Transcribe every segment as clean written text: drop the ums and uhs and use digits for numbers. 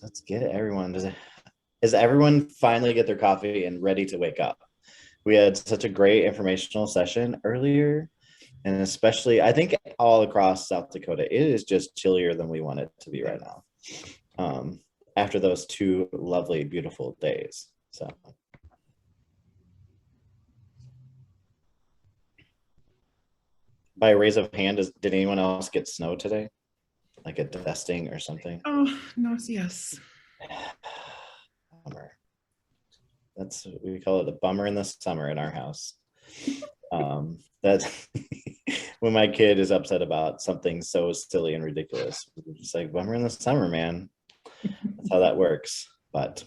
let's get everyone. Is everyone finally get their coffee and ready to wake up? We had such a great informational session earlier, and especially I think all across South Dakota, it is just chillier than we want it to be right now. After those 2 lovely, beautiful days. So by a raise of hand, did anyone else get snow today? Like a dusting or something? Oh, no, yes. Bummer. That's what we call it, the bummer in the summer in our house. That when my kid is upset about something so silly and ridiculous, we're just like, bummer in the summer, man. That's how that works. But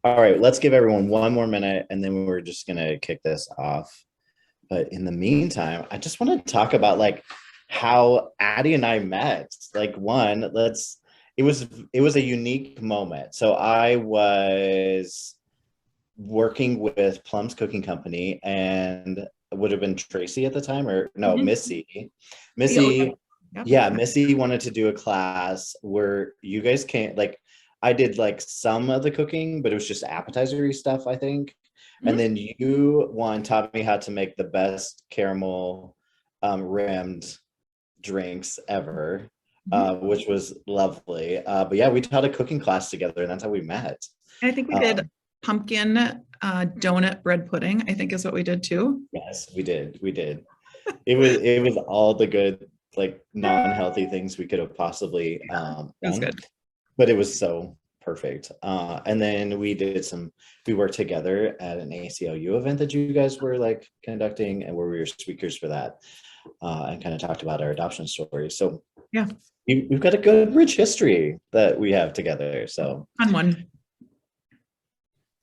all right, let's give everyone 1 more minute and then we're just gonna kick this off. But in the meantime, I just want to talk about like how Addie and I met. Like it was a unique moment. So I was working with Plum's Cooking Company, and it would have been Tracy at the time, or no, Missy. Yep. Yeah, Missy wanted to do a class where you guys can't, like, I did like some of the cooking, but it was just appetizer stuff, I think. And then taught me how to make the best caramel rimmed drinks ever, which was lovely. But yeah, we taught a cooking class together, and that's how we met. I think we did pumpkin donut bread pudding, I think is what we did too. Yes, we did. It was all the good, like, non-healthy things we could have possibly It was done, good. but it was so perfect. And then we worked together at an ACLU event that you guys were like conducting, and where we were speakers for that, and kind of talked about our adoption story. So yeah, we've got a good rich history that we have together. So fun one.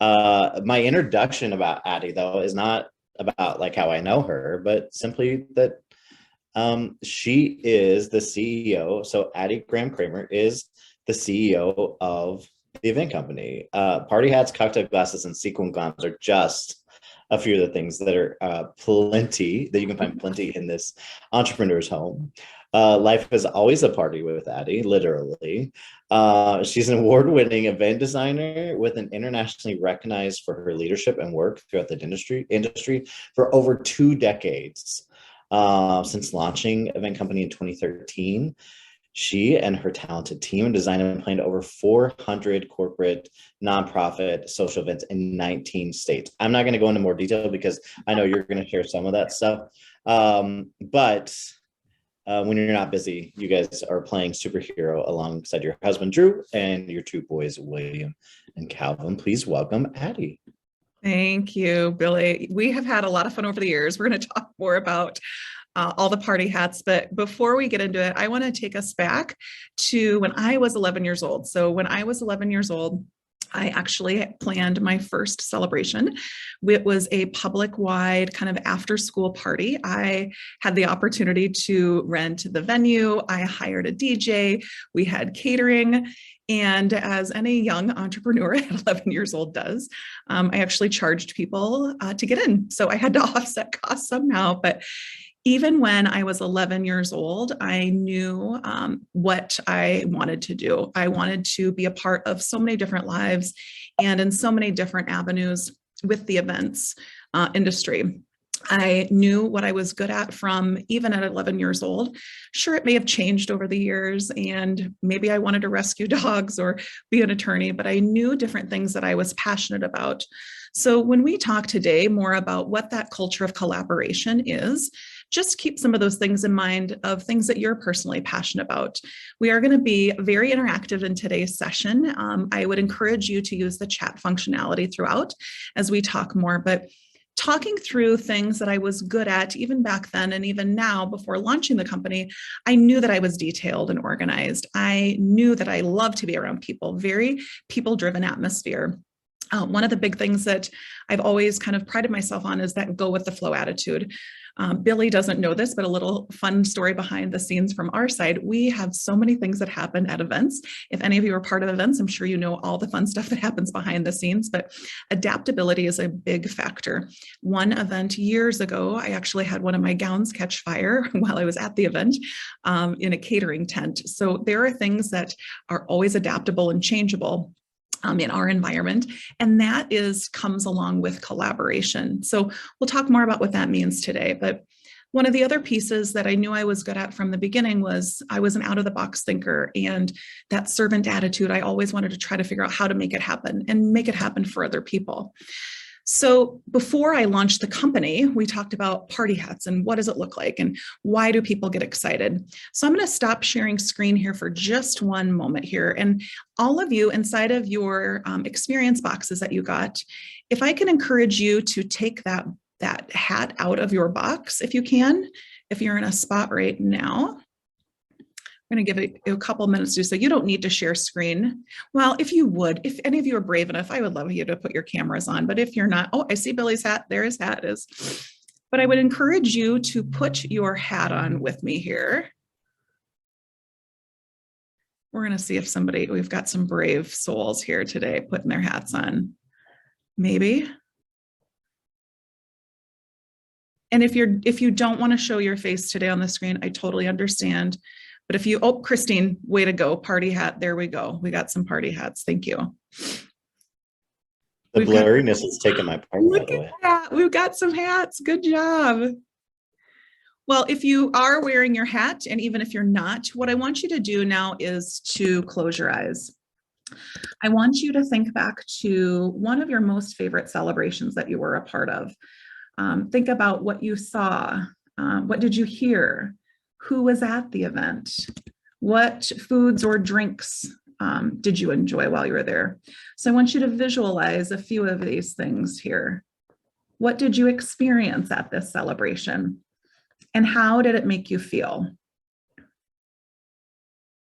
My introduction about Addie, though, is not about like how I know her, but simply that she is the CEO. So Addie Graham Kramer is the CEO of the event company. Party hats, cocktail glasses, and sequin gowns are just a few of the things that are plenty, that you can find plenty in this entrepreneur's home. Life is always a party with Addie, literally. She's an award-winning event designer with an internationally recognized for her leadership and work throughout the industry for over 2 decades. Since launching Event Company in 2013, she and her talented team designed and planned over 400 corporate, nonprofit, social events in 19 states. I'm not going to go into more detail because I know you're going to share some of that stuff. But when you're not busy, you guys are playing superhero alongside your husband, Drew, and your 2 boys, William and Calvin. Please welcome Addie. Thank you, Billy. We have had a lot of fun over the years. We're going to talk more about all the party hats. But before we get into it, I want to take us back to when I was 11 years old. So when I was 11 years old, I actually planned my first celebration. It was a public-wide kind of after-school party. I had the opportunity to rent the venue. I hired a DJ. We had catering. And as any young entrepreneur at 11 years old does, I actually charged people to get in. So I had to offset costs somehow. But even when I was 11 years old, I knew what I wanted to do. I wanted to be a part of so many different lives and in so many different avenues with the events industry. I knew what I was good at from even at 11 years old. Sure, it may have changed over the years, and maybe I wanted to rescue dogs or be an attorney, but I knew different things that I was passionate about. So when we talk today more about what that culture of collaboration is, just keep some of those things in mind of things that you're personally passionate about. We are going to be very interactive in today's session. I would encourage you to use the chat functionality throughout as we talk more, but talking through things that I was good at even back then and even now before launching the company, I knew that I was detailed and organized. I knew that I love to be around people, very people-driven atmosphere. One of the big things that I've always kind of prided myself on is that go with the flow attitude. Billy doesn't know this, but a little fun story behind the scenes from our side. We have so many things that happen at events. If any of you are part of events, I'm sure you know all the fun stuff that happens behind the scenes, but adaptability is a big factor. One event years ago, I actually had one of my gowns catch fire while I was at the event in a catering tent. So there are things that are always adaptable and changeable in our environment. And that comes along with collaboration. So we'll talk more about what that means today. But one of the other pieces that I knew I was good at from the beginning was I was an out of the box thinker, and that servant attitude, I always wanted to try to figure out how to make it happen and make it happen for other people. So before I launched the company, we talked about party hats and what does it look like and why do people get excited? So I'm going to stop sharing screen here for just one moment here. And all of you inside of your experience boxes that you got, if I can encourage you to take that hat out of your box, if you can, if you're in a spot right now. I'm going to give it a couple minutes to so you don't need to share screen. Well, if you would, if any of you are brave enough, I would love you to put your cameras on. But if you're not, oh, I see Billy's hat. There his hat is. But I would encourage you to put your hat on with me here. We're going to see if we've got some brave souls here today putting their hats on. Maybe. And if you don't want to show your face today on the screen, I totally understand. But if you, oh, Christine, way to go, party hat. There we go. We got some party hats. Thank you. The blurriness is taking my part, by the way. That. We've got some hats. Good job. Well, if you are wearing your hat, and even if you're not, what I want you to do now is to close your eyes. I want you to think back to one of your most favorite celebrations that you were a part of. Think about what you saw. What did you hear? Who was at the event? What foods or drinks did you enjoy while you were there? So I want you to visualize a few of these things here. What did you experience at this celebration? And how did it make you feel?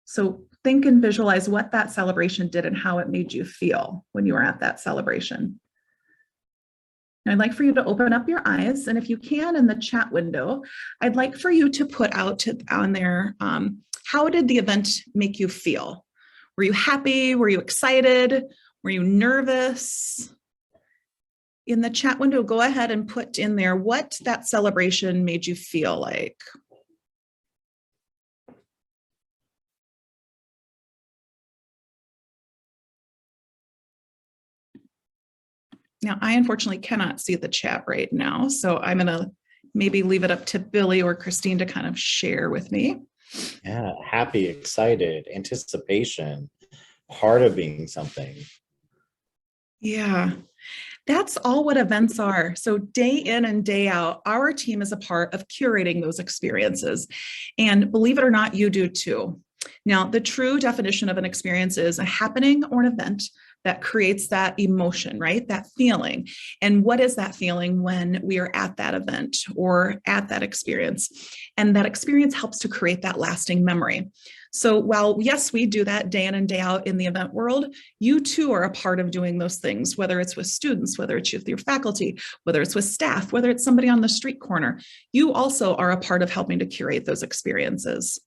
So think and visualize what that celebration did and how it made you feel when you were at that celebration. I'd like for you to open up your eyes, and if you can in the chat window, I'd like for you to put out on there, how did the event make you feel? Were you happy? Were you excited? Were you nervous? In the chat window, go ahead and put in there what that celebration made you feel like. Now, I unfortunately cannot see the chat right now, so I'm going to maybe leave it up to Billy or Christine to kind of share with me. Yeah, happy, excited, anticipation, part of being something. Yeah, that's all what events are. So day in and day out, our team is a part of curating those experiences. And believe it or not, you do too. Now, the true definition of an experience is a happening or an event that creates that emotion, right? That feeling. And what is that feeling when we are at that event or at that experience? And that experience helps to create that lasting memory. So while, yes, we do that day in and day out in the event world, you too are a part of doing those things, whether it's with students, whether it's with your faculty, whether it's with staff, whether it's somebody on the street corner, you also are a part of helping to curate those experiences.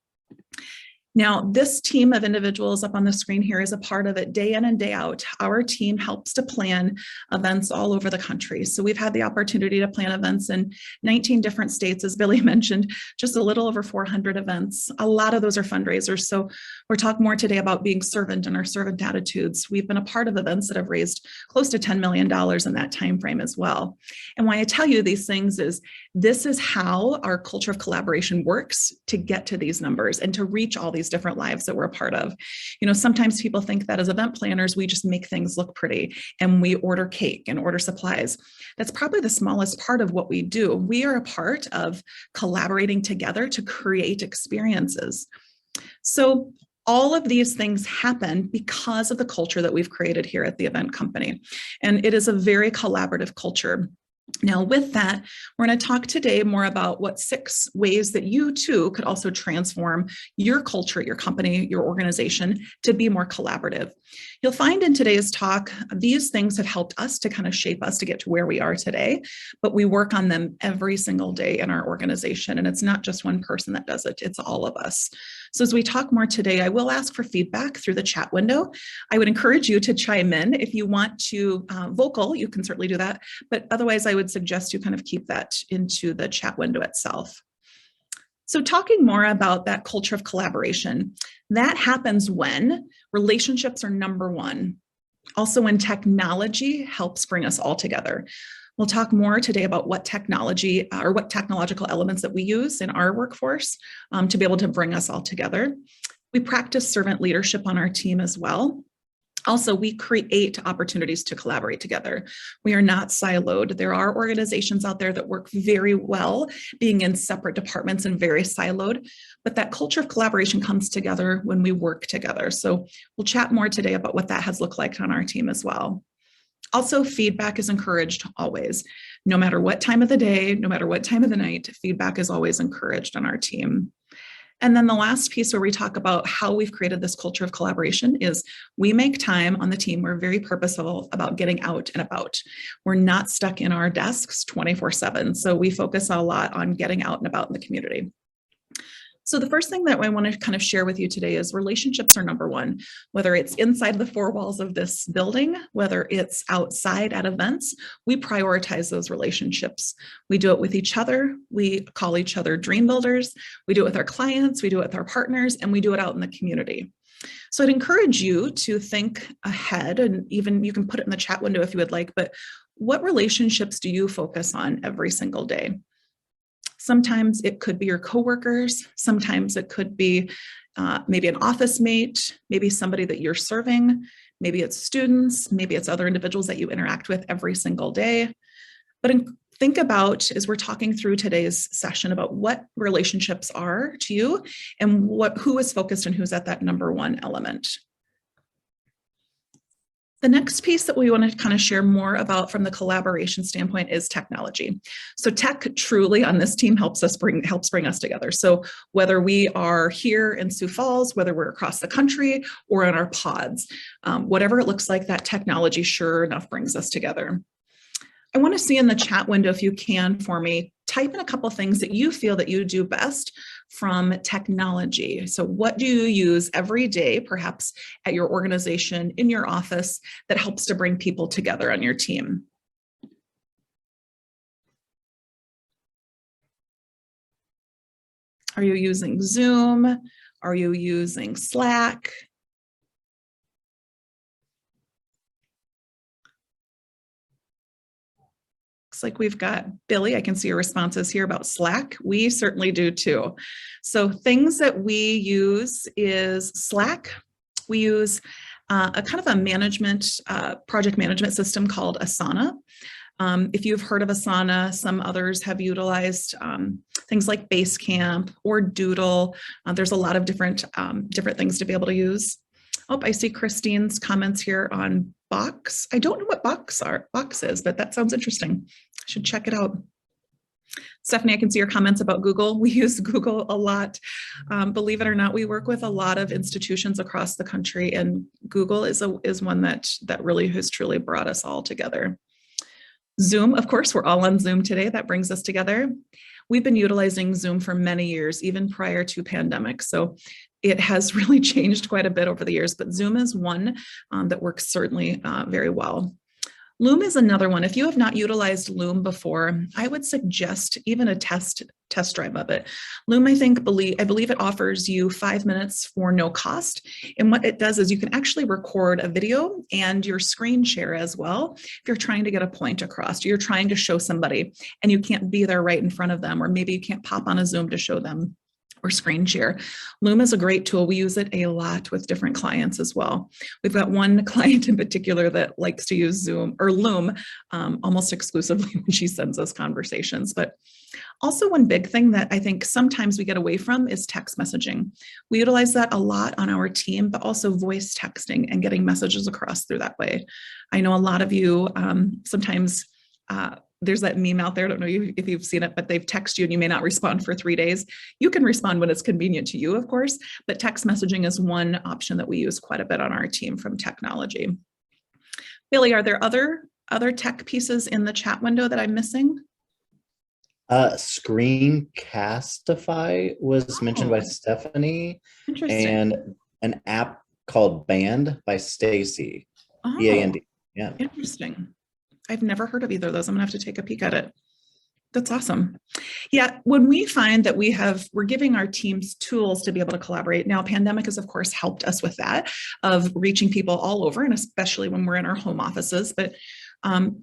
Now, this team of individuals up on the screen here is a part of it day in and day out. Our team helps to plan events all over the country. So we've had the opportunity to plan events in 19 different states, as Billy mentioned, just a little over 400 events. A lot of those are fundraisers. So we're talking more today about being servant and our servant attitudes. We've been a part of events that have raised close to $10 million in that time frame as well. And why I tell you these things is this is how our culture of collaboration works to get to these numbers and to reach all these different lives that we're a part of. You know, sometimes people think that as event planners, we just make things look pretty and we order cake and order supplies. That's probably the smallest part of what we do. We are a part of collaborating together to create experiences. So all of these things happen because of the culture that we've created here at the event company. And it is a very collaborative culture. Now, with that, we're going to talk today more about what 6 ways that you too could also transform your culture, your company, your organization to be more collaborative. You'll find in today's talk, these things have helped us to kind of shape us to get to where we are today, but we work on them every single day in our organization. And it's not just one person that does it, it's all of us. So as we talk more today, I will ask for feedback through the chat window. I would encourage you to chime in. If you want to vocal, you can certainly do that. But otherwise, I would suggest you kind of keep that into the chat window itself. So talking more about that culture of collaboration, that happens when relationships are number one. Also when technology helps bring us all together. We'll talk more today about what technology or what technological elements that we use in our workforce to be able to bring us all together. We practice servant leadership on our team as well. Also, we create opportunities to collaborate together. We are not siloed. There are organizations out there that work very well being in separate departments and very siloed, but that culture of collaboration comes together when we work together. So we'll chat more today about what that has looked like on our team as well. Also, feedback is encouraged always. No matter what time of the day, no matter what time of the night, feedback is always encouraged on our team. And then the last piece where we talk about how we've created this culture of collaboration is we make time on the team. We're very purposeful about getting out and about. We're not stuck in our desks 24/7. So we focus a lot on getting out and about in the community. So the first thing that I want to kind of share with you today is relationships are number one, whether it's inside the 4 walls of this building, whether it's outside at events, we prioritize those relationships. We do it with each other. We call each other dream builders. We do it with our clients. We do it with our partners, and we do it out in the community. So I'd encourage you to think ahead, and even you can put it in the chat window if you would like, but what relationships do you focus on every single day? Sometimes it could be your coworkers. Sometimes it could be maybe an office mate, maybe somebody that you're serving. Maybe it's students, maybe it's other individuals that you interact with every single day. But think about, as we're talking through today's session, about what relationships are to you and who is focused and who's at that number one element. The next piece that we want to kind of share more about from the collaboration standpoint is technology. So tech truly on this team helps bring us together. So whether we are here in Sioux Falls, whether we're across the country or in our pods, whatever it looks like, that technology sure enough brings us together. I want to see in the chat window, if you can for me, type in a couple things that you feel that you do best from technology. So what do you use every day, perhaps at your organization, in your office, that helps to bring people together on your team? Are you using Zoom? Are you using Slack? Looks like we've got Billy. I can see your responses here about Slack. We certainly do too. So things that we use is Slack. We use a kind of a management, project management system called Asana. If you've heard of Asana, some others have utilized things like Basecamp or Doodle. There's a lot of different things to be able to use. Oh, I see Christine's comments here on Box. I don't know what Box is, but that sounds interesting. I should check it out. Stephanie, I can see your comments about Google. We use Google a lot. Believe it or not, we work with a lot of institutions across the country, and Google is one that really has truly brought us all together. Zoom, of course, we're all on Zoom today. That brings us together. We've been utilizing Zoom for many years, even prior to pandemic. So it has really changed quite a bit over the years, but Zoom is one that works certainly very well. Loom is another one. If you have not utilized Loom before, I would suggest even a test drive of it. Loom, I believe it offers you 5 minutes for no cost. And what it does is you can actually record a video and your screen share as well. If you're trying to get a point across, you're trying to show somebody and you can't be there right in front of them, or maybe you can't pop on a Zoom to show them or screen share. Loom is a great tool. We use it a lot with different clients as well. We've got one client in particular that likes to use Zoom or Loom almost exclusively when she sends us conversations. But also one big thing that I think sometimes we get away from is text messaging. We utilize that a lot on our team, but also voice texting and getting messages across through that way. I know a lot of you sometimes there's that meme out there. I don't know if you've seen it, but they've texted you and you may not respond for 3 days. You can respond when it's convenient to you, of course, but text messaging is one option that we use quite a bit on our team from technology. Billy, are there other tech pieces in the chat window that I'm missing? Screencastify was mentioned by Stephanie, Interesting. and an app called Band by Stacy. Oh, BAND. Yeah. interesting. I've never heard of either of those. I'm gonna have to take a peek at it. That's awesome. Yeah, when we find that we're giving our teams tools to be able to collaborate. Now, pandemic has, of course, helped us with that, of reaching people all over, and especially when we're in our home offices. But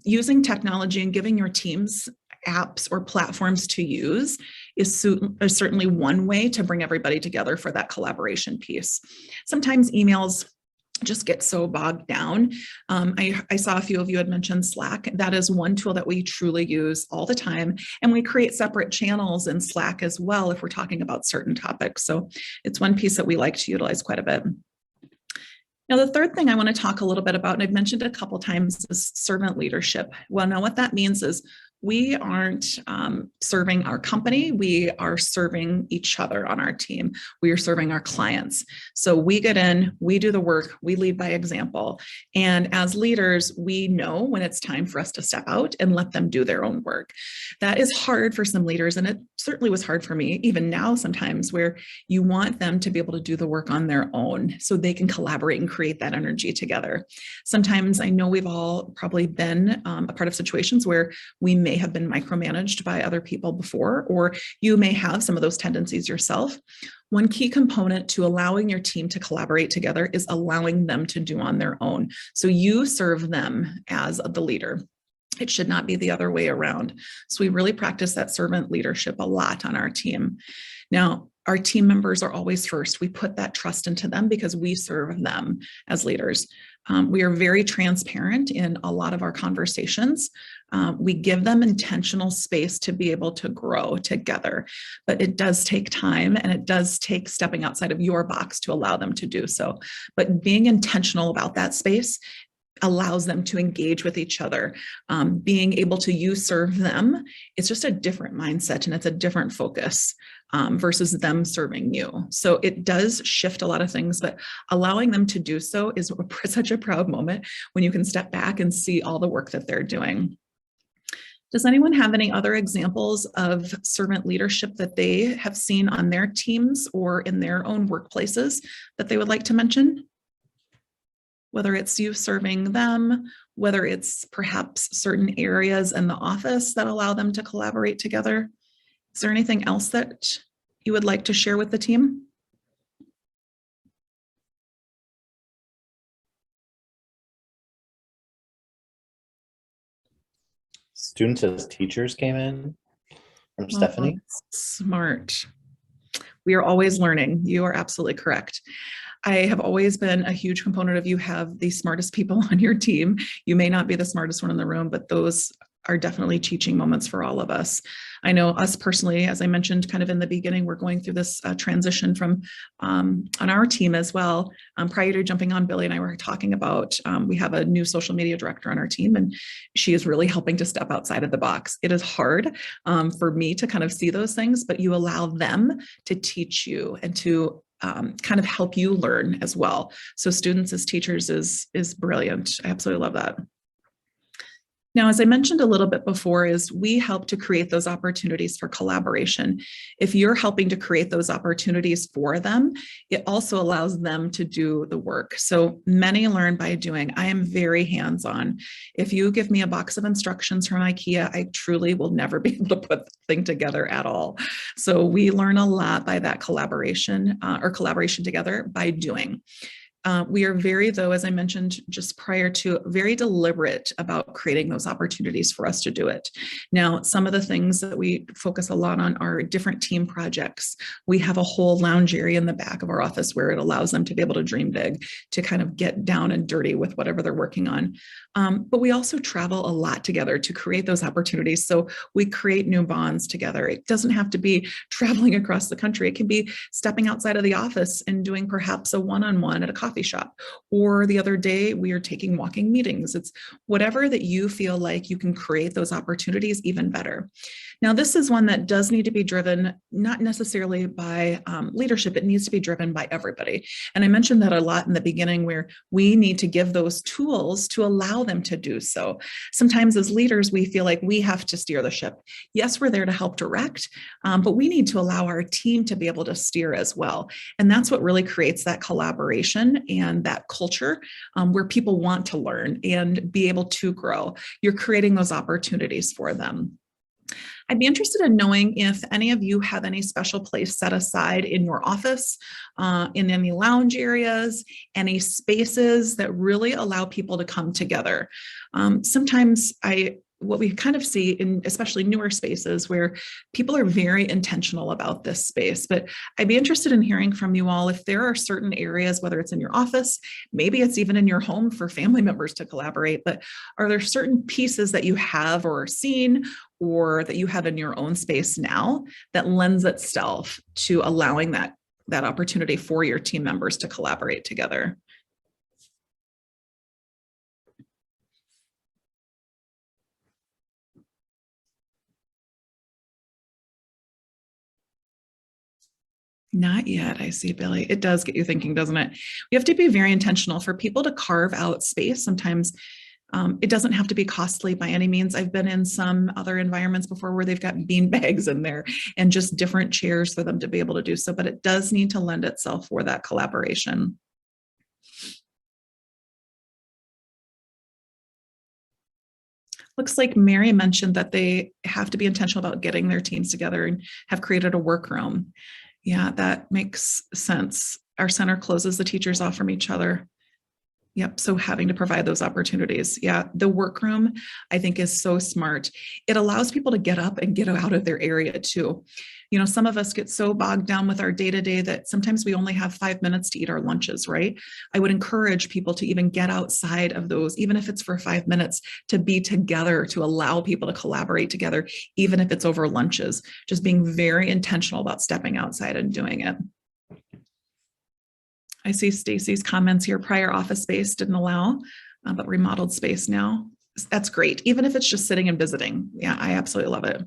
using technology and giving your teams apps or platforms to use is certainly one way to bring everybody together for that collaboration piece. Sometimes emails just get so bogged down. I saw a few of you had mentioned Slack. That is one tool that we truly use all the time. And we create separate channels in Slack as well if we're talking about certain topics. So it's one piece that we like to utilize quite a bit. Now, the third thing I want to talk a little bit about, and I've mentioned it a couple of times, is servant leadership. Well, now what that means is we aren't serving our company, we are serving each other on our team. We are serving our clients. So we get in, we do the work, we lead by example. And as leaders, we know when it's time for us to step out and let them do their own work. That is hard for some leaders, and it certainly was hard for me, even now sometimes, where you want them to be able to do the work on their own so they can collaborate and create that energy together. Sometimes I know we've all probably been a part of situations where we may have been micromanaged by other people before, or you may have some of those tendencies yourself. One key component to allowing your team to collaborate together is allowing them to do on their own. So you serve them as the leader. It should not be the other way around. So we really practice that servant leadership a lot on our team. Now, our team members are always first. We put that trust into them because we serve them as leaders. We are very transparent in a lot of our conversations. We give them intentional space to be able to grow together, but it does take time and it does take stepping outside of your box to allow them to do so. But being intentional about that space allows them to engage with each other. Being able to you serve them, it's just a different mindset and it's a different focus versus them serving you. So it does shift a lot of things, but allowing them to do so is such a proud moment when you can step back and see all the work that they're doing. Does anyone have any other examples of servant leadership that they have seen on their teams or in their own workplaces that they would like to mention? Whether it's you serving them, whether it's perhaps certain areas in the office that allow them to collaborate together. Is there anything else that you would like to share with the team? Students as teachers came in from Stephanie. Smart. We are always learning. You are absolutely correct. I have always been a huge component of you have the smartest people on your team. You may not be the smartest one in the room, but those are definitely teaching moments for all of us. I know us personally, as I mentioned kind of in the beginning, we're going through this transition from on our team as well. Prior to jumping on, Billy and I were talking about, we have a new social media director on our team, and she is really helping to step outside of the box. It is hard for me to kind of see those things, but you allow them to teach you and to kind of help you learn as well. So students as teachers is brilliant. I absolutely love that. Now, as I mentioned a little bit before, is we help to create those opportunities for collaboration. If you're helping to create those opportunities for them, it also allows them to do the work. So many learn by doing. I am very hands-on. If you give me a box of instructions from IKEA, I truly will never be able to put the thing together at all. So we learn a lot by that collaboration or collaboration together by doing. We are very, though, as I mentioned just prior to, very deliberate about creating those opportunities for us to do it. Now, some of the things that we focus a lot on are different team projects. We have a whole lounge area in the back of our office where it allows them to be able to dream big, to kind of get down and dirty with whatever they're working on. But we also travel a lot together to create those opportunities. So we create new bonds together. It doesn't have to be traveling across the country. It can be stepping outside of the office and doing perhaps a one-on-one at a coffee coffee shop, or the other day we are taking walking meetings. It's whatever that you feel like you can create those opportunities even better. Now, this is one that does need to be driven, not necessarily by leadership, it needs to be driven by everybody. And I mentioned that a lot in the beginning, where we need to give those tools to allow them to do so. Sometimes as leaders, we feel like we have to steer the ship. Yes, we're there to help direct, but we need to allow our team to be able to steer as well. And that's what really creates that collaboration and that culture where people want to learn and be able to grow. You're creating those opportunities for them. I'd be interested in knowing if any of you have any special place set aside in your office, in any lounge areas, any spaces that really allow people to come together. Sometimes what we kind of see in especially newer spaces where people are very intentional about this space, but I'd be interested in hearing from you all if there are certain areas, whether it's in your office, maybe it's even in your home for family members to collaborate, but are there certain pieces that you have or seen or that you have in your own space now that lends itself to allowing that opportunity for your team members to collaborate together? Not yet. I see, Billy. It does get you thinking, doesn't it? We have to be very intentional for people to carve out space. Sometimes it doesn't have to be costly by any means. I've been in some other environments before where they've got bean bags in there and just different chairs for them to be able to do so, but it does need to lend itself for that collaboration. Looks like Mary mentioned that they have to be intentional about getting their teams together and have created a workroom. Yeah, that makes sense. Our center closes the teachers off from each other. Yep. So having to provide those opportunities. Yeah. The workroom, I think, is so smart. It allows people to get up and get out of their area too. You know, some of us get so bogged down with our day to day that sometimes we only have 5 minutes to eat our lunches, right? I would encourage people to even get outside of those, even if it's for 5 minutes, to be together, to allow people to collaborate together, even if it's over lunches, just being very intentional about stepping outside and doing it. I see Stacy's comments here. Prior office space didn't allow, but remodeled space now. That's great. Even if it's just sitting and visiting. Yeah, I absolutely love it.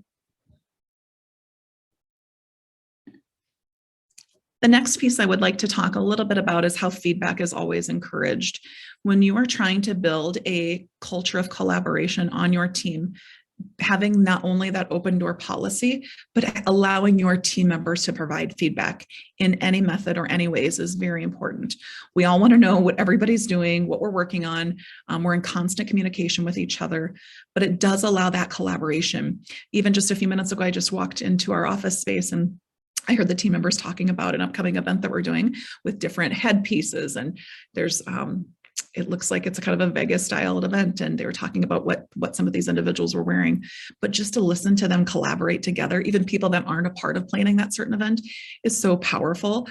The next piece I would like to talk a little bit about is how feedback is always encouraged. When you are trying to build a culture of collaboration on your team, having not only that open door policy, but allowing your team members to provide feedback in any method or any ways is very important. We all want to know what everybody's doing, what we're working on. We're in constant communication with each other, but it does allow that collaboration. Even just a few minutes ago, I just walked into our office space and I heard the team members talking about an upcoming event that we're doing with different headpieces, and there's it looks like it's a kind of a Vegas style event, and they were talking about what some of these individuals were wearing. But just to listen to them collaborate together, even people that aren't a part of planning that certain event, is so powerful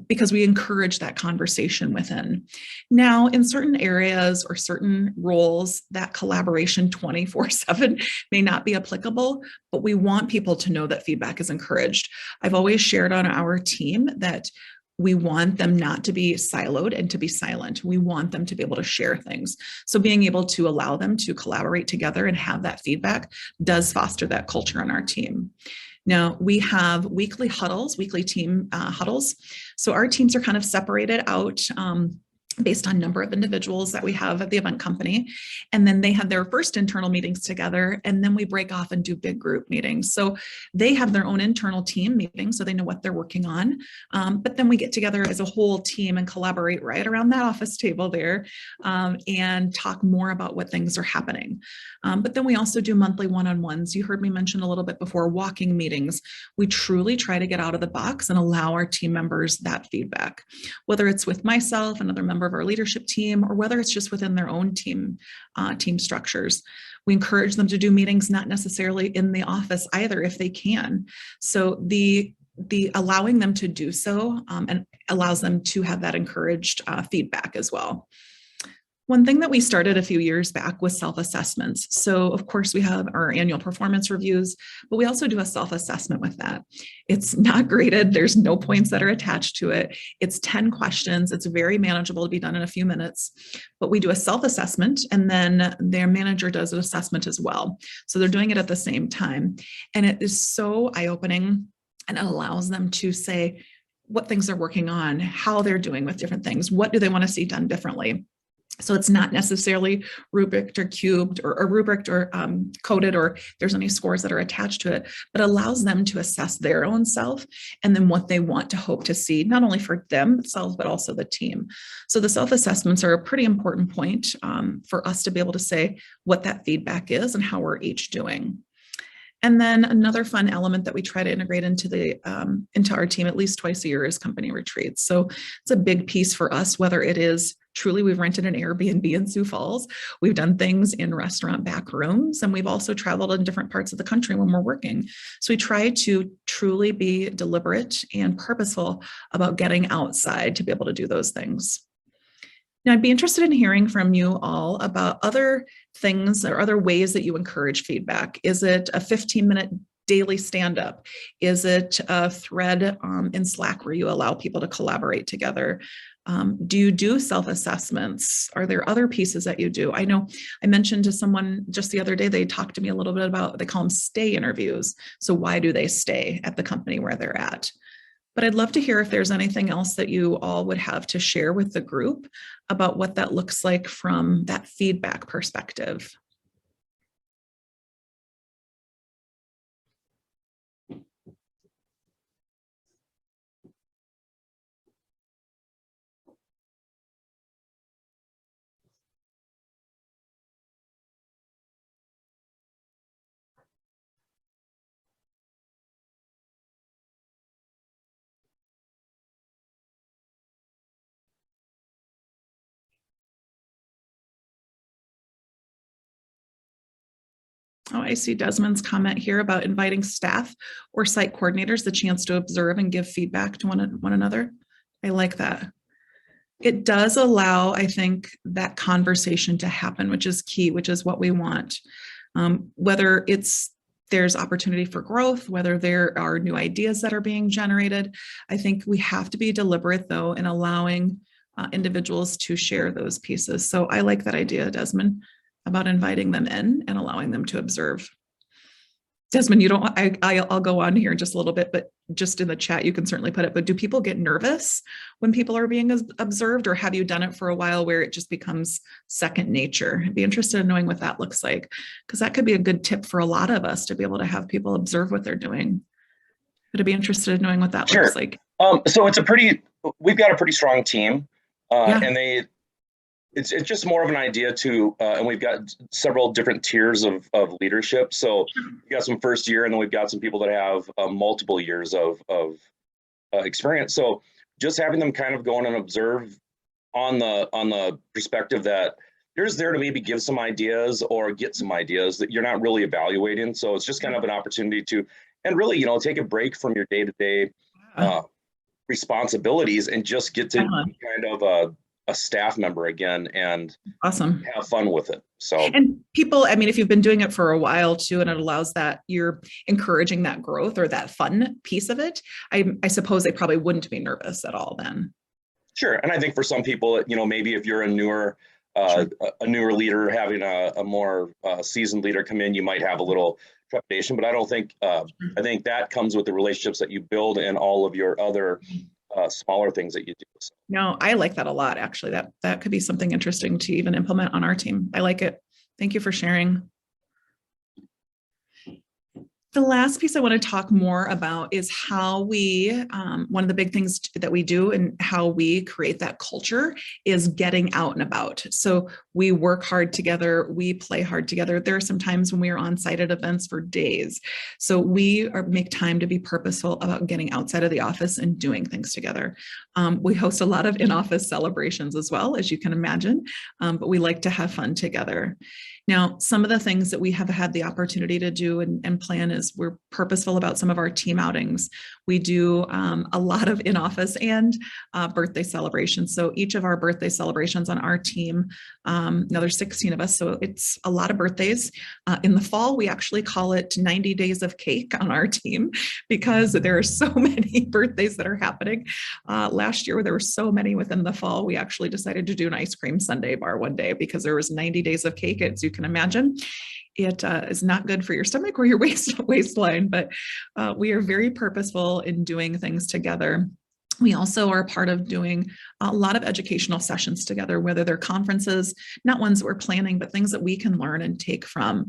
because we encourage that conversation within. Now, in certain areas or certain roles, that collaboration 24/7 may not be applicable, but we want people to know that feedback is encouraged. I've always shared on our team that we want them not to be siloed and to be silent. We want them to be able to share things. So being able to allow them to collaborate together and have that feedback does foster that culture on our team. Now, we have weekly huddles, weekly team huddles. So our teams are kind of separated out based on number of individuals that we have at the event company. And then they have their first internal meetings together, and then we break off and do big group meetings. So they have their own internal team meetings, so they know what they're working on. But then we get together as a whole team and collaborate right around that office table there and talk more about what things are happening. But then we also do monthly one-on-ones. You heard me mention a little bit before, walking meetings. We truly try to get out of the box and allow our team members that feedback, whether it's with myself, another member of our leadership team, or whether it's just within their own team structures. We encourage them to do meetings not necessarily in the office either if they can. So the allowing them to do so and allows them to have that encouraged feedback as well. One thing that we started a few years back was self-assessments. So of course we have our annual performance reviews, but we also do a self-assessment with that. It's not graded. There's no points that are attached to it. It's 10 questions. It's very manageable to be done in a few minutes, but we do a self-assessment and then their manager does an assessment as well. So they're doing it at the same time. And it is so eye-opening, and it allows them to say what things they're working on, how they're doing with different things, what do they want to see done differently. So it's not necessarily rubriced or cubed or rubriced or coded, or there's any scores that are attached to it, but allows them to assess their own self and then what they want to hope to see, not only for themselves, but also the team. So the self-assessments are a pretty important point for us to be able to say what that feedback is and how we're each doing. And then another fun element that we try to integrate into our team at least twice a year is company retreats. So it's a big piece for us, whether it is truly we've rented an Airbnb in Sioux Falls, we've done things in restaurant back rooms, and we've also traveled in different parts of the country when we're working. So we try to truly be deliberate and purposeful about getting outside to be able to do those things. Now, I'd be interested in hearing from you all about other things or other ways that you encourage feedback. Is it a 15-minute daily stand-up? Is it a thread in Slack where you allow people to collaborate together? Do you do self-assessments? Are there other pieces that you do? I know I mentioned to someone just the other day, they talked to me a little bit about, they call them stay interviews. So why do they stay at the company where they're at? But I'd love to hear if there's anything else that you all would have to share with the group about what that looks like from that feedback perspective. Oh, I see Desmond's comment here about inviting staff or site coordinators the chance to observe and give feedback to one another. I like that. It does allow, I think, that conversation to happen, which is key, which is what we want. Whether there's opportunity for growth, whether there are new ideas that are being generated, I think we have to be deliberate, though, in allowing individuals to share those pieces. So I like that idea, Desmond, about inviting them in and allowing them to observe. Desmond, I'll go on here in just a little bit, but just in the chat, you can certainly put it, but do people get nervous when people are being observed, or have you done it for a while where it just becomes second nature? I'd be interested in knowing what that looks like, because that could be a good tip for a lot of us to be able to have people observe what they're doing. But I'd be interested in knowing what that looks like. So we've got a pretty strong team, Yeah. and it's just more of an idea to, and we've got several different tiers of leadership. So we've got some first year, and then we've got some people that have multiple years of experience. So just having them kind of go in and observe on the perspective that you're there to maybe give some ideas or get some ideas that you're not really evaluating. So it's just kind of an opportunity to, and really, take a break from your day-to-day responsibilities and just get to be kind of a staff member again and awesome, have fun with it. So, and people, I mean, if you've been doing it for a while too, and it allows that, you're encouraging that growth or that fun piece of it, I suppose they probably wouldn't be nervous at all then. Sure. And I think for some people, maybe if you're a newer leader, having a more seasoned leader come in, you might have a little trepidation, but I don't think, I think that comes with the relationships that you build and all of your other smaller things that you do. No, I like that a lot, actually. That could be something interesting to even implement on our team. I like it. Thank you for sharing. The last piece I want to talk more about is how we, one of the big things that we do and how we create that culture is getting out and about. So we work hard together, we play hard together. There are some times when we are on site at events for days. So we make time to be purposeful about getting outside of the office and doing things together. We host a lot of in-office celebrations as well, as you can imagine, but we like to have fun together. Now, some of the things that we have had the opportunity to do and plan is we're purposeful about some of our team outings. We do a lot of in-office and birthday celebrations. So each of our birthday celebrations on our team, now there's 16 of us, so it's a lot of birthdays. In the fall, we actually call it 90 days of cake on our team because there are so many birthdays that are happening. Last year, there were so many within the fall, we actually decided to do an ice cream sundae bar one day because there was 90 days of cake. As you can imagine, it is not good for your stomach or your waistline, but we are very purposeful in doing things together. We also are part of doing a lot of educational sessions together, whether they're conferences, not ones that we're planning, but things that we can learn and take from,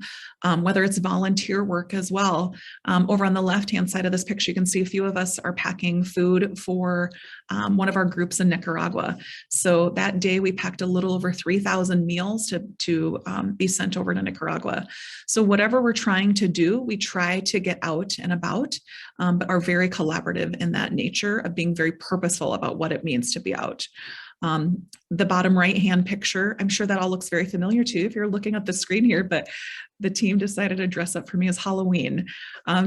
whether it's volunteer work as well. Over on the left-hand side of this picture, you can see a few of us are packing food for one of our groups in Nicaragua. So that day we packed a little over 3,000 meals to be sent over to Nicaragua. So whatever we're trying to do, we try to get out and about, but are very collaborative in that nature of being very purposeful about what it means to be out. The bottom right-hand picture, I'm sure that all looks very familiar to you if you're looking at the screen here, but the team decided to dress up for me as Halloween.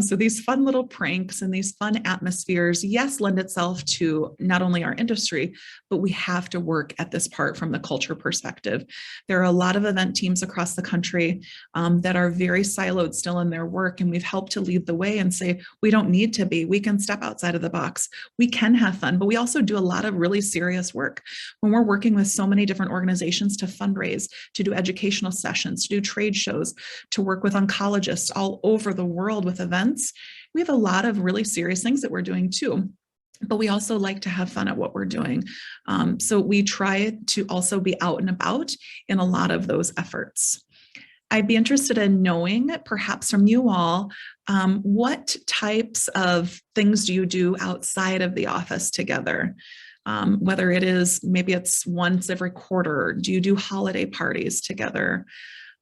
So these fun little pranks and these fun atmospheres, yes, lend itself to not only our industry, but we have to work at this part from the culture perspective. There are a lot of event teams across the country that are very siloed still in their work, and we've helped to lead the way and say, we don't need to be, we can step outside of the box. We can have fun, but we also do a lot of really serious work. When we're working with so many different organizations to fundraise, to do educational sessions, to do trade shows, to work with oncologists all over the world with events, we have a lot of really serious things that we're doing too. But we also like to have fun at what we're doing. So we try to also be out and about in a lot of those efforts. I'd be interested in knowing, perhaps from you all, what types of things do you do outside of the office together? Whether it is, maybe it's once every quarter, do you do holiday parties together?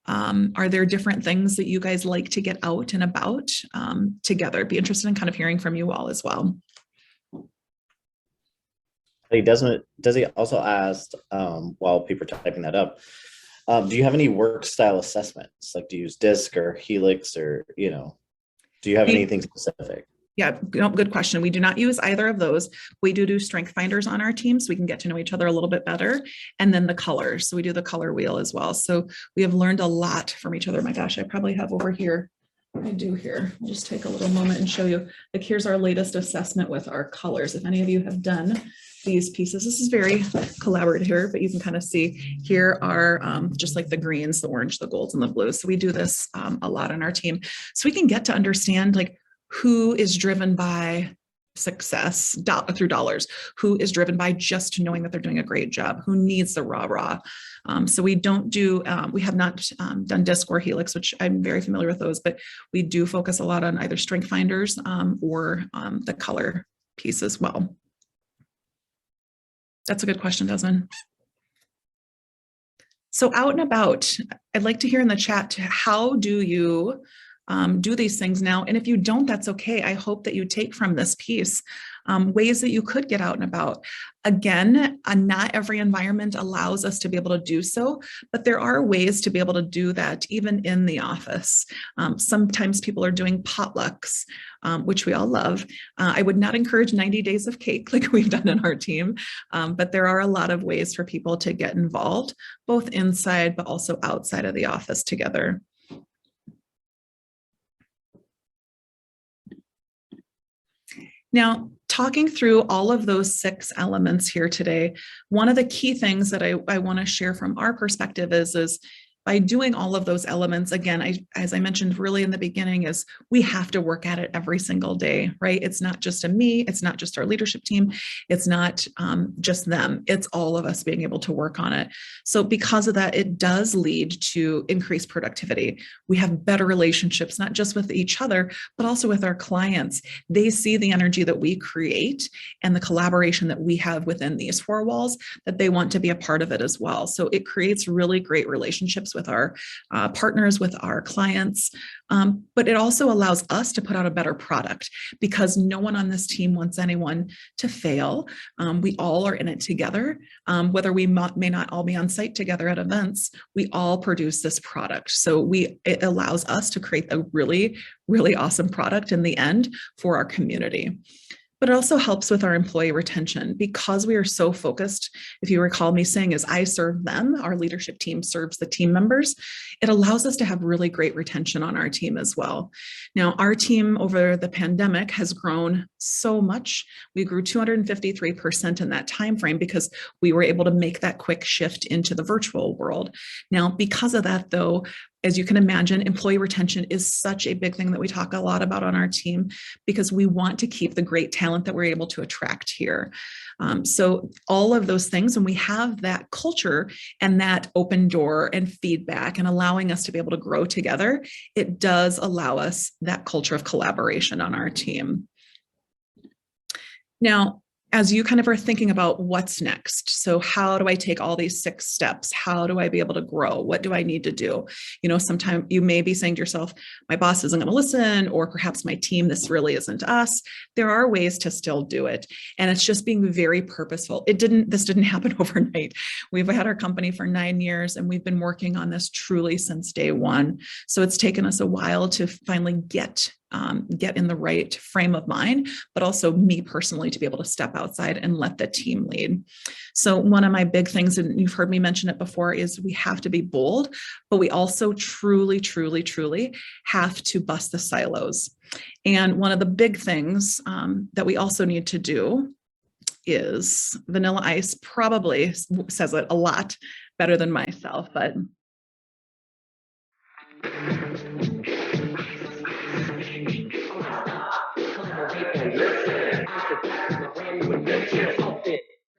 Are there different things that you guys like to get out and about together? Be interested in kind of hearing from you all as well. Does he also ask, while people are typing that up, do you have any work style assessments? Like, do you use DISC or Helix, or, do you have anything specific? Yeah, good question. We do not use either of those. We do strength finders on our team so we can get to know each other a little bit better. And then the colors. So we do the color wheel as well. So we have learned a lot from each other. My gosh, I probably have over here. I do here. I'll just take a little moment and show you. Like, here's our latest assessment with our colors. If any of you have done these pieces, this is very collaborative here, but you can kind of see here are just like the greens, the orange, the golds, and the blues. So we do this a lot on our team. So we can get to understand, like, who is driven by success through dollars, who is driven by just knowing that they're doing a great job, who needs the rah-rah. So we don't do, we have not done DISC or Helix, which I'm very familiar with those, but we do focus a lot on either strength finders or the color piece as well. That's a good question, Desmond. So out and about, I'd like to hear in the chat, how do you do these things now? And if you don't, that's okay. I hope that you take from this piece ways that you could get out and about. Again, not every environment allows us to be able to do so, but there are ways to be able to do that even in the office. Sometimes people are doing potlucks, which we all love. I would not encourage 90 days of cake like we've done in our team, but there are a lot of ways for people to get involved, both inside but also outside of the office together. Now, talking through all of those 6 elements here today, one of the key things that I want to share from our perspective is by doing all of those elements, again, as I mentioned really in the beginning, is we have to work at it every single day, right? It's not just me, it's not just our leadership team, it's not just them, it's all of us being able to work on it. So because of that, it does lead to increased productivity. We have better relationships, not just with each other, but also with our clients. They see the energy that we create and the collaboration that we have within these 4 walls, that they want to be a part of it as well. So it creates really great relationships with our partners, with our clients. But it also allows us to put out a better product because no one on this team wants anyone to fail. We all are in it together. Whether we may not all be on site together at events, we all produce this product. So it allows us to create a really, really awesome product in the end for our community. But it also helps with our employee retention because we are so focused. If you recall me saying, as I serve them, our leadership team serves the team members, it allows us to have really great retention on our team as well. Now, our team over the pandemic has grown so much. We grew 253% in that time frame because we were able to make that quick shift into the virtual world. Now, because of that, though, as you can imagine, employee retention is such a big thing that we talk a lot about on our team because we want to keep the great talent that we're able to attract here. So all of those things, when we have that culture and that open door and feedback and allowing us to be able to grow together, it does allow us that culture of collaboration on our team. Now, as you kind of are thinking about what's next, so how do I take all these 6 steps? How do I be able to grow? What do I need to do? You know, sometimes you may be saying to yourself, my boss isn't going to listen, or perhaps my team, this really isn't us. There are ways to still do it. And it's just being very purposeful. This didn't happen overnight. We've had our company for 9 years and we've been working on this truly since day one. So it's taken us a while to finally get in the right frame of mind, but also me personally to be able to step outside and let the team lead. So one of my big things, and you've heard me mention it before, is we have to be bold, but we also truly, truly, truly have to bust the silos. And one of the big things that we also need to do is Vanilla Ice probably says it a lot better than myself, but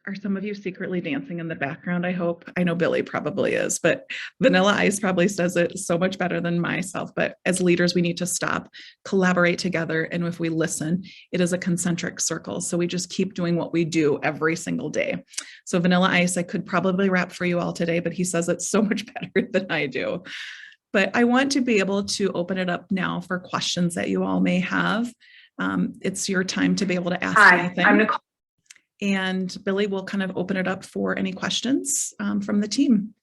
are some of you secretly dancing in the background? I hope. I know Billy probably is, but Vanilla Ice probably says it so much better than myself. But as leaders, we need to stop, collaborate together. And if we listen, it is a concentric circle. So we just keep doing what we do every single day. So Vanilla Ice, I could probably rap for you all today, but he says it so much better than I do. But I want to be able to open it up now for questions that you all may have. It's your time to be able to ask anything. I'm Nicole. And Billy will kind of open it up for any questions from the team.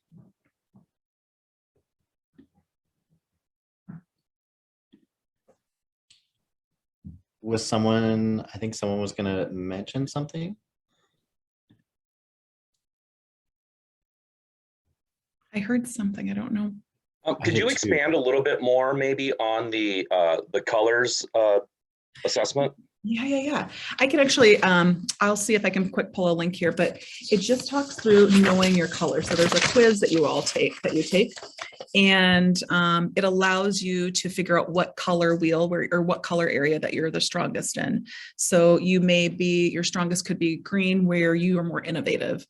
I think someone was going to mention something. I heard something, I don't know. Could you expand a little bit more maybe on the colors assessment? Yeah. I can actually, I'll see if I can quick pull a link here, but it just talks through knowing your color. So there's a quiz that you take, and it allows you to figure out what color wheel or what color area that you're the strongest in. So your strongest could be green, where you are more innovative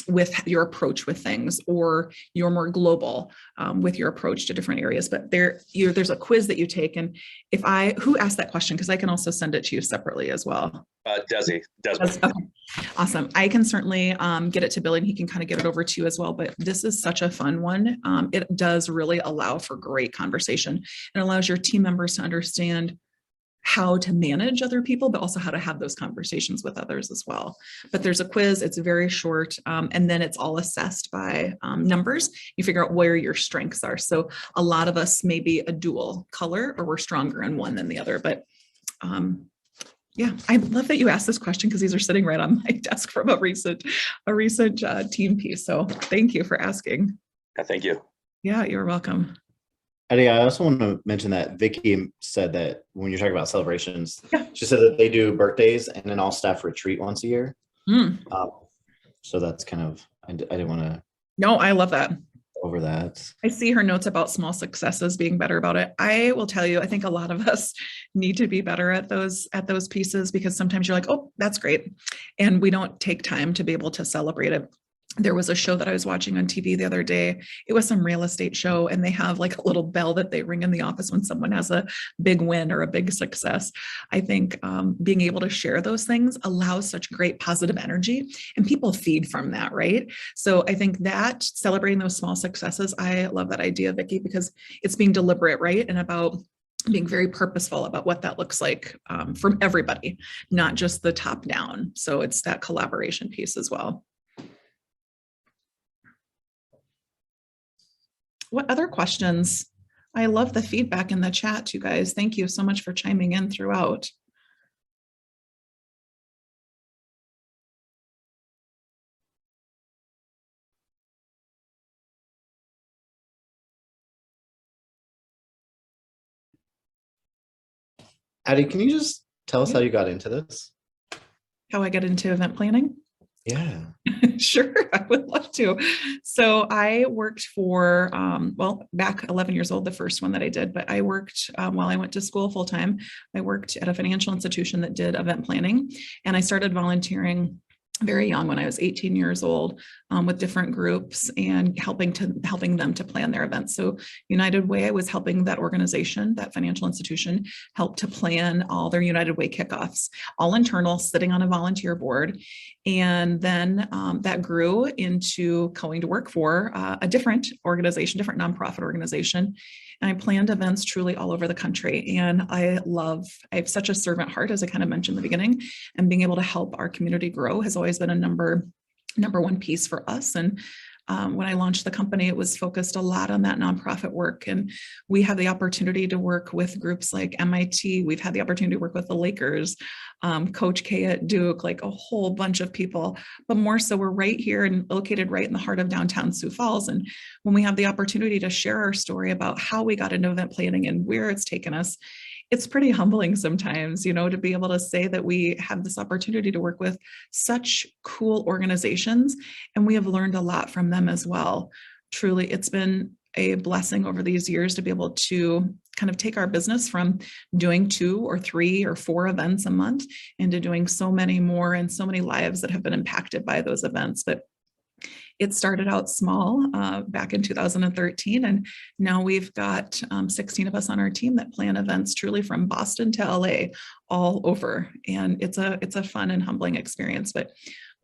with your approach with things, or you're more global with your approach to different areas. But there's a quiz that you take, and who asked that question? Because I can also send it to you separately as well. Desmond. Okay. Awesome. I can certainly get it to Billy and he can kind of get it over to you as well, but this is such a fun one. It does really allow for great conversation. It allows your team members to understand how to manage other people, but also how to have those conversations with others as well. But there's a quiz, it's very short, and then it's all assessed by numbers. You figure out where your strengths are. So a lot of us may be a dual color, or we're stronger in one than the other, but yeah, I love that you asked this question because these are sitting right on my desk from a recent team piece. So thank you for asking. Yeah, thank you. Yeah, you're welcome. Eddie, I also want to mention that Vicky said that when you're talking about celebrations, she said that they do birthdays and an all staff retreat once a year. So that's kind of, I didn't want to. No, I love that. Over that. I see her notes about small successes, being better about it. I will tell you, I think a lot of us need to be better at those pieces, because sometimes you're like, oh, that's great. And we don't take time to be able to celebrate it. there was a show that I was watching on TV the other day. It was some real estate show, and they have like a little bell that they ring in the office when someone has a big win or a big success. I think being able to share those things allows such great positive energy, and people feed from that, right? So I think that celebrating those small successes, I love that idea, Vicki, because it's being deliberate, right? And about being very purposeful about what that looks like from everybody, not just the top down. So it's that collaboration piece as well. What other questions? I love the feedback in the chat, you guys. Thank you so much for chiming in throughout. Addie, can you just tell us how you got into this? How I get into event planning? Yeah. Sure, I would love to. So I worked for, well, back 11 years old, the first one that I did, but I worked while I went to school full time. I worked at a financial institution that did event planning, and I started volunteering very young when I was 18 years old with different groups and helping them to plan their events. So United Way, I was helping that organization, that financial institution, help to plan all their United Way kickoffs, all internal, sitting on a volunteer board. And then that grew into going to work for a different organization, different nonprofit organization. And I planned events truly all over the country. And I have such a servant heart, as I kind of mentioned in the beginning, and being able to help our community grow has always been a number one piece for us. And when I launched the company, it was focused a lot on that nonprofit work. And we have the opportunity to work with groups like MIT. We've had the opportunity to work with the Lakers, Coach K at Duke, like a whole bunch of people. But more so, we're right here and located right in the heart of downtown Sioux Falls. And when we have the opportunity to share our story about how we got into event planning and where it's taken us, it's pretty humbling sometimes, to be able to say that we have this opportunity to work with such cool organizations, and we have learned a lot from them as well. Truly, it's been a blessing over these years to be able to kind of take our business from doing 2 or 3 or 4 events a month into doing so many more, and so many lives that have been impacted by those events. But it started out small back in 2013, and now we've got 16 of us on our team that plan events truly from Boston to LA, all over. And it's a fun and humbling experience, but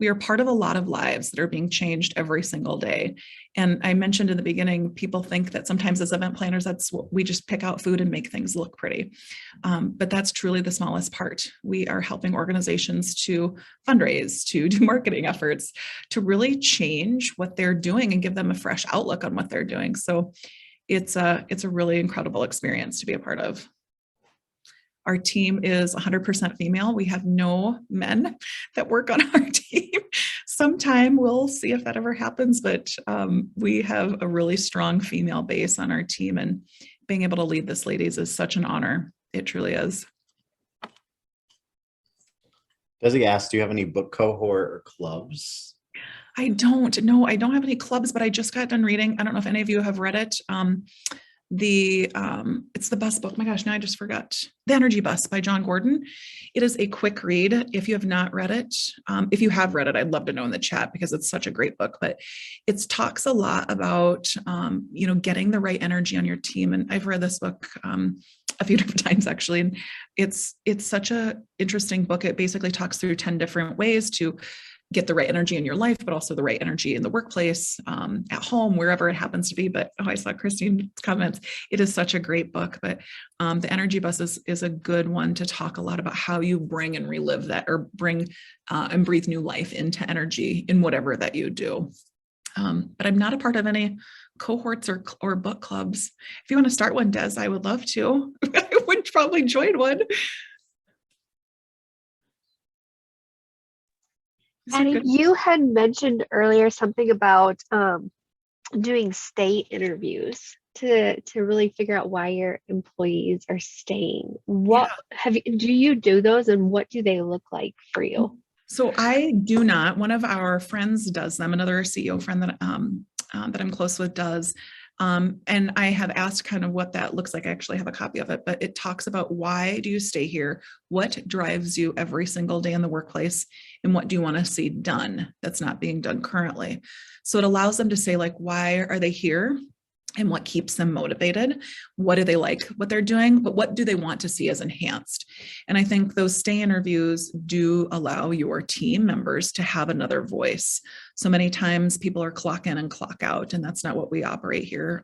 we are part of a lot of lives that are being changed every single day. And I mentioned in the beginning, people think that sometimes as event planners, we just pick out food and make things look pretty. But that's truly the smallest part. We are helping organizations to fundraise, to do marketing efforts, to really change what they're doing and give them a fresh outlook on what they're doing. So it's a really incredible experience to be a part of. Our team is 100% female. We have no men that work on our team. Sometime we'll see if that ever happens, but we have a really strong female base on our team, and being able to lead this, ladies, is such an honor. It truly is. Desi asked, do you have any book cohort or clubs? I don't. No, I don't have any clubs, but I just got done reading. I don't know if any of you have read it. It's the best book. My gosh, now I just forgot. The Energy Bus by John Gordon. It is a quick read. If you have not read it, if you have read it, I'd love to know in the chat, because it's such a great book. But it talks a lot about, getting the right energy on your team. And I've read this book a few different times, actually. And it's such a interesting book. It basically talks through 10 different ways to get the right energy in your life, but also the right energy in the workplace, at home, wherever it happens to be. But I saw Christine's comments. It is such a great book. But the Energy Bus is a good one to talk a lot about how you bring and relive that, or bring and breathe new life into energy in whatever that you do. But I'm not a part of any cohorts or book clubs. If you want to start one, Des, I would love to. I would probably join one. Addie, you had mentioned earlier something about doing stay interviews to really figure out why your employees are staying. Do you do those, and what do they look like for you? So I do not. One of our friends does them. Another CEO friend that I'm close with does. And I have asked kind of what that looks like. I actually have a copy of it, but it talks about why do you stay here? What drives you every single day in the workplace? And what do you want to see done that's not being done currently? So it allows them to say, like, why are they here? And what keeps them motivated? What do they like what they're doing? But what do they want to see as enhanced? And I think those stay interviews do allow your team members to have another voice. So many times people are clock in and clock out, and that's not what we operate here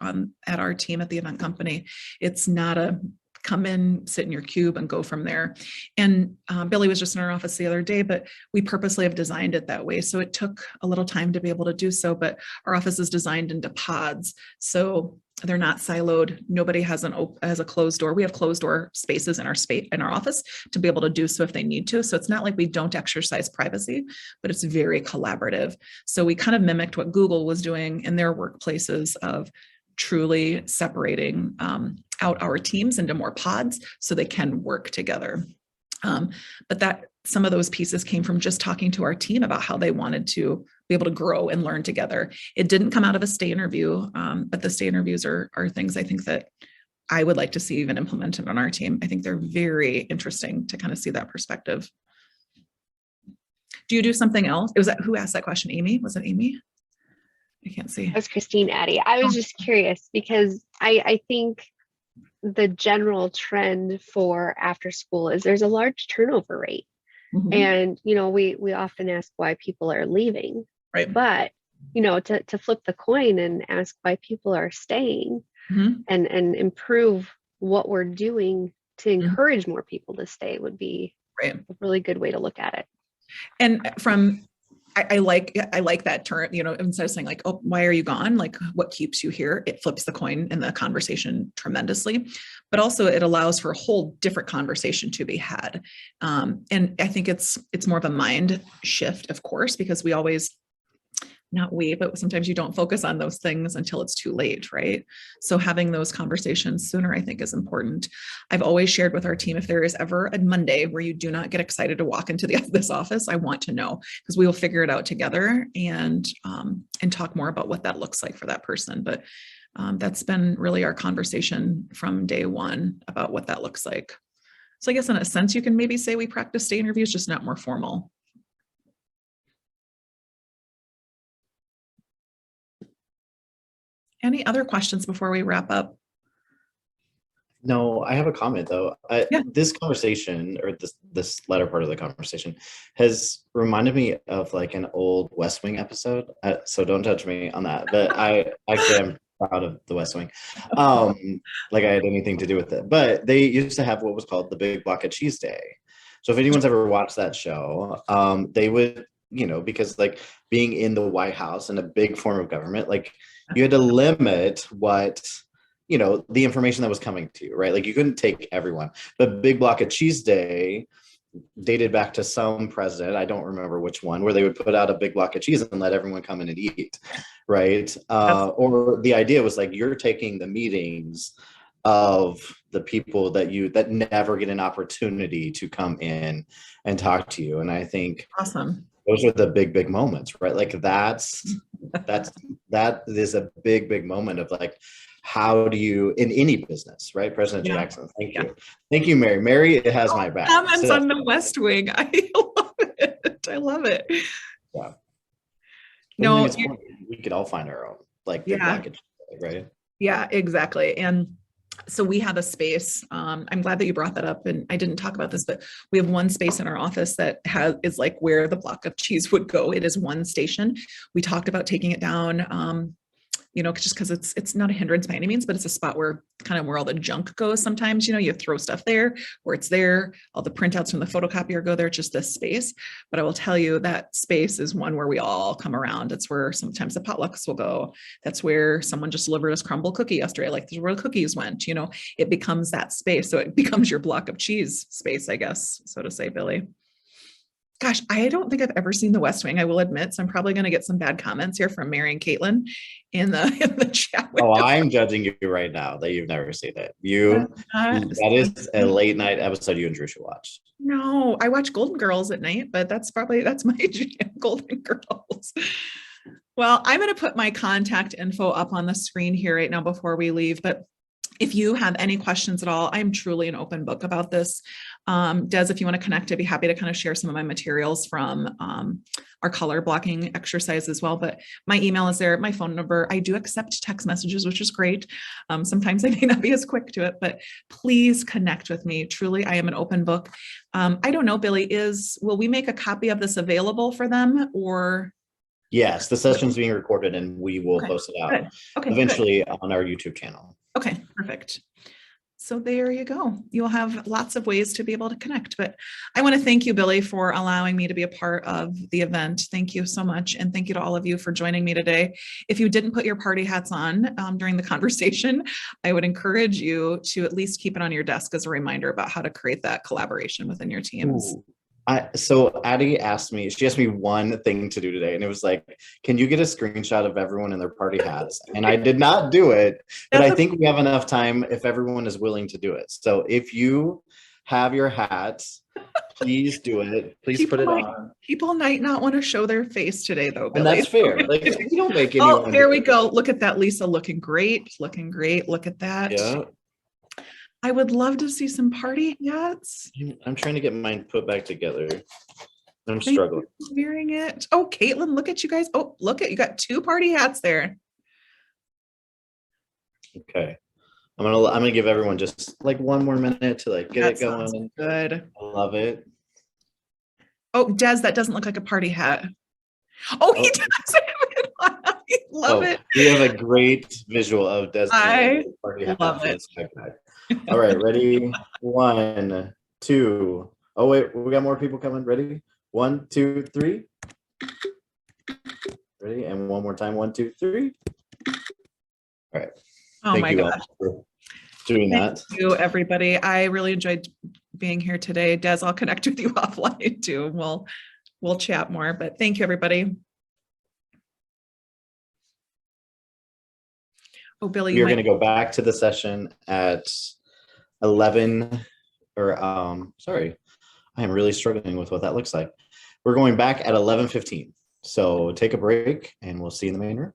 at our team at the event company. It's not a come in, sit in your cube and go from there. And Billy was just in our office the other day, but we purposely have designed it that way. So it took a little time to be able to do so, but our office is designed into pods. So they're not siloed. Nobody has a closed door. We have closed door spaces in our office to be able to do so if they need to. So it's not like we don't exercise privacy, but it's very collaborative. So we kind of mimicked what Google was doing in their workplaces of truly separating out our teams into more pods so they can work together. But that some of those pieces came from just talking to our team about how they wanted to be able to grow and learn together. It didn't come out of a stay interview, but the stay interviews are things I think that I would like to see even implemented on our team. I think they're very interesting to kind of see that perspective. Do you do something else? Who asked that question? Amy? Was it Amy? I can't see. That was Christine Addy. I was just curious because I think the general trend for after school is there's a large turnover rate. Mm-hmm. And, we often ask why people are leaving. Right. But, to flip the coin and ask why people are staying Mm-hmm. and improve what we're doing to encourage more people to stay would be right. a really good way to look at it. And I like that term, instead of saying like, oh, why are you gone? Like, what keeps you here? It flips the coin in the conversation tremendously, but also it allows for a whole different conversation to be had. And I think it's more of a mind shift, of course, because but sometimes you don't focus on those things until it's too late, right? So having those conversations sooner, I think, is important. I've always shared with our team, if there is ever a Monday where you do not get excited to walk into this office, I want to know, because we will figure it out together and talk more about what that looks like for that person. But that's been really our conversation from day one about what that looks like. So I guess in a sense, you can maybe say we practice stay interviews, just not more formal. Any other questions before we wrap up? No, I have a comment though. Yeah. This conversation, or this latter part of the conversation, has reminded me of like an old West Wing episode. So don't judge me on that. But I actually am proud of the West Wing. Like I had anything to do with it. But they used to have what was called the Big Block of Cheese Day. So if anyone's ever watched that show, they would, because like being in the White House and a big form of government, like you had to limit what, the information that was coming to you, right? Like you couldn't take everyone. But Big Block of Cheese Day dated back to some president, I don't remember which one, where they would put out a big block of cheese and let everyone come in and eat, right? Or the idea was like, you're taking the meetings of the people that never get an opportunity to come in and talk to you. And I think awesome. Those are the big moments, right? Like that is a big moment of like, how do you, in any business, right? President Jackson, thank you, Mary. Mary has my back. Comments on the West Wing. I love it. Yeah. No, we could all find our own, like, right? Yeah, exactly. And so we have a space. I'm glad that you brought that up, and I didn't talk about this, but we have one space in our office that is like where the block of cheese would go. It is one station. We talked about taking it down, just because it's not a hindrance by any means, but it's a spot where all the junk goes. Sometimes, you throw stuff there where it's there. All the printouts from the photocopier go there. It's just this space. But I will tell you that space is one where we all come around. It's where sometimes the potlucks will go. That's where someone just delivered us crumble cookie yesterday. Like, this is where the cookies went. It becomes that space. So it becomes your block of cheese space, I guess, so to say, Billy. Gosh, I don't think I've ever seen The West Wing, I will admit. So I'm probably going to get some bad comments here from Mary and Caitlin in the chat. I'm judging you right now that you've never seen it. That is a late night episode you and Drew should watch. No, I watch Golden Girls at night, but that's my jam, Golden Girls. Well, I'm going to put my contact info up on the screen here right now before we leave, but if you have any questions at all, I'm truly an open book about this. Des, if you want to connect, I'd be happy to kind of share some of my materials from our color blocking exercise as well. But my email is there, my phone number. I do accept text messages, which is great. Sometimes I may not be as quick to it, but please connect with me. Truly, I am an open book. I don't know, Billy, will we make a copy of this available for them or? Yes, the session's being recorded and we will post it out Good. Okay, eventually on our YouTube channel. Okay, perfect. So there you go. You'll have lots of ways to be able to connect. But I want to thank you, Billy, for allowing me to be a part of the event. Thank you so much. And thank you to all of you for joining me today. If you didn't put your party hats on during the conversation, I would encourage you to at least keep it on your desk as a reminder about how to create that collaboration within your teams. Ooh. So Addie asked me one thing to do today, and it was like, can you get a screenshot of everyone in their party hats? And I did not do it, but I think we have enough time if everyone is willing to do it. So if you have your hats, please do it. Please put it on. People might not want to show their face today, though, Billy. And that's fair. Like, we don't make anyone. Oh, there we go. Look at that, Lisa, looking great. Looking great. Look at that. Yeah. I would love to see some party hats. I'm trying to get mine put back together. I'm struggling. Wearing it. Oh, Caitlin, look at you guys. Oh, look at you got 2 party hats there. Okay. I'm gonna give everyone just like one more minute to like get it going. Good. I love it. Oh, Des, that doesn't look like a party hat. Oh, he does. I love it. We have a great visual of Des. I party hat. love it. All right, ready? 1, 2. Oh wait, we got more people coming. Ready? 1, 2, 3. Ready? And one more time. 1, 2, 3. All right. Oh my gosh. For doing that. Thank you, everybody. I really enjoyed being here today. Des, I'll connect with you offline too. We'll chat more, but thank you, everybody. Oh, Billy, you're going to go back to the session at 11 or sorry, I am really struggling with what that looks like. We're going back at 11:15. So take a break and we'll see you in the main room.